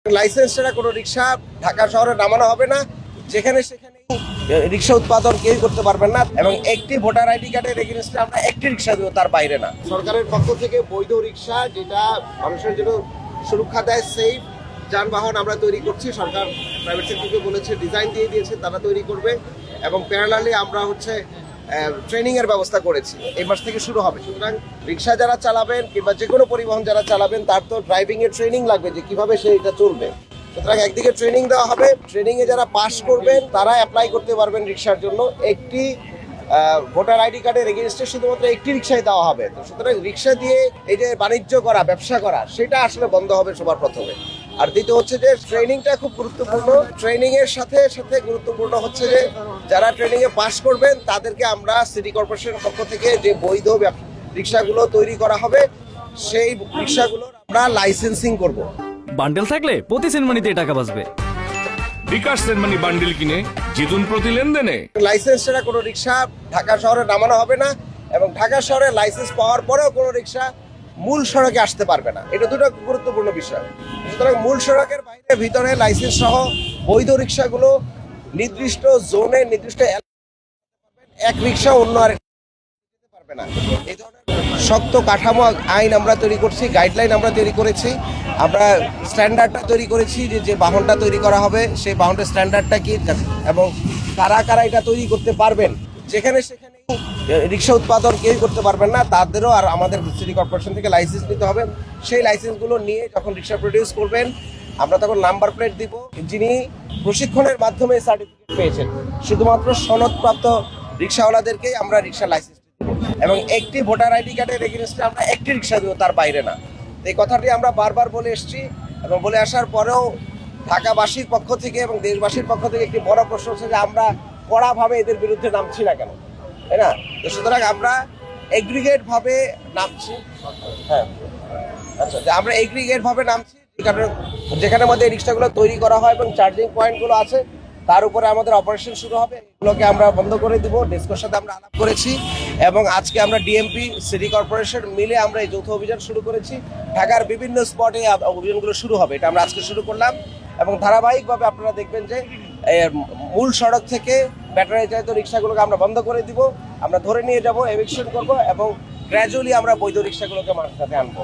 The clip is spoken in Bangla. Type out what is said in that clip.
লাইসেন্স ছাড়া কোনো রিক্সা ঢাকা শহরে নামানো হবে না। যেখানে সেখানে রিক্সা উৎপাদন কেউ করতে পারবেন না এবং একটি ভোটার আইডি কার্ডের এগেইনস্টে আমরা একটি রিক্সা দেবো, তার বাইরে না। সরকারের পক্ষ থেকে বৈধ রিক্সা যেটা মানুষের জন্য সুরক্ষা দেয়, সেফ যানবাহন আমরা তৈরি করছি। সরকার প্রাইভেট সেক্টরকে বলেছে, ডিজাইন দিয়ে দিয়েছে, তারা তৈরি করবে এবং প্যারালালি আমরা ট্রেনিং এর ব্যবস্থা করেছি। এই মাস থেকে শুরু হবে। সুতরাং রিক্সা যারা চালাবেন কিংবা যে কোনো পরিবহন যারা চালাবেন তার তো ড্রাইভিং এর ট্রেনিং লাগবে যে কিভাবে সে এটা চলবে। সুতরাং একদিকে ট্রেনিং দেওয়া হবে, ট্রেনিং এ যারা পাস করবেন তারা অ্যাপ্লাই করতে পারবেন রিক্সার জন্য। একটি ভোটার আইডি কার্ডের এগেইনস্টে শুধুমাত্র একটি রিক্সাই দেওয়া হবে। তো সুতরাং রিক্সা দিয়ে এই যে বাণিজ্য করা, ব্যবসা করা, সেটা আসলে বন্ধ হবে সবার প্রথমে। আর দ্বিতীয় হচ্ছে যে ট্রেনিংটা খুব গুরুত্বপূর্ণ। ট্রেনিং এর সাথে সাথে গুরুত্বপূর্ণ হচ্ছে যে যারা ট্রেনিং এ পাস করবেন তাদেরকে আমরা সিটি কর্পোরেশনের পক্ষ থেকে যে বৈধ রিক্সাগুলো তৈরি করা হবে সেই রিক্সাগুলোর আমরা লাইসেন্সিং করব। বান্ডেল থাকলে প্রতি সেনমানিতে টাকা বাঁচবে। বিকাশ সেনমানি বান্ডেল কিনে জিতুন প্রতি লেনদেনে। লাইসেন্স ছাড়া কোনো রিক্সা ঢাকা শহরে নামানো হবে না এবং ঢাকা শহরে লাইসেন্স পাওয়ার পরেও কোনো রিক্সা মূল সড়কে আসতে পারবে না। এটা দুটো গুরুত্বপূর্ণ বিষয়। সুতরাং মূল সড়কের বাইরে ভিতরে লাইসেন্স সহ বৈধ রিক্সাগুলো নির্দিষ্ট জোনে নির্দিষ্ট এক রিক্সা অন্য আর পারবে না। এই ধরনের শক্ত কাঠামো আইন আমরা তৈরি করছি, গাইডলাইন আমরা তৈরি করেছি, আমরা স্ট্যান্ডার্ডটা তৈরি করেছি যে বাহনটা তৈরি করা হবে সেই বাহনটার স্ট্যান্ডার্ডটা কি এবং কারা কারা এটা তৈরি করতে পারবেন। যেখানে সেখানে রিক্সা উৎপাদন কেউ করতে পারবেন না, তাদেরও আর আমাদের সিটি কর্পোরেশন থেকে লাইসেন্স নিতে হবে। সেই লাইসেন্সগুলো নিয়ে যখন রিক্সা প্রডিউস করবেন আমরা তখন নাম্বার প্লেট দিব। যিনি প্রশিক্ষণের মাধ্যমে সার্টিফিকেট পেয়েছেন শুধুমাত্র সনদপ্রাপ্ত রিক্সাওয়ালাদেরকেই আমরা রিক্সা লাইসেন্স দেবো এবং একটি ভোটার আইডি কার্ডের এগেইনস্টে আমরা একটি রিক্সা দেবো, তার বাইরে না। এই কথাটি আমরা বারবার বলে এসেছি এবং বলে আসার পরেও ঢাকাবাসীর পক্ষ থেকে এবং দেশবাসীর পক্ষ থেকে একটি বড় প্রশ্ন হচ্ছে যে আমরা কড়াভাবে এদের বিরুদ্ধে নামছি না কেন, তাই না? তো সুতরাং আমরা এগ্রিগেট ভাবে নামছি। হ্যাঁ, আচ্ছা, যে আমরা এগ্রিগেট ভাবে নামছি কারণ যেখানে মধ্যে রিক্সাগুলো তৈরি করা হয় এবং চার্জিং পয়েন্টগুলো আছে তার উপরে আমাদের অপারেশন শুরু হবে। এগুলোকে আমরা বন্ধ করে দিব। ডেস্কোর সাথে আমরা আলাপ করেছি এবং আজকে আমরা ডিএমপি সিটি কর্পোরেশন মিলে আমরা এই যৌথ অভিযান শুরু করেছি। ঢাকার বিভিন্ন স্পটে অভিযানগুলো শুরু হবে। এটা আমরা আজকে শুরু করলাম এবং ধারাবাহিকভাবে আপনারা দেখবেন যে মূল সড়ক থেকে ব্যাটারি চালিত রিক্সাগুলোকে আমরা বন্ধ করে দিব, আমরা ধরে নিয়ে যাব, এভিকশন করব এবং গ্র্যাজুয়ালি আমরা বৈধ রিক্সাগুলোকে মাঠে আনবো।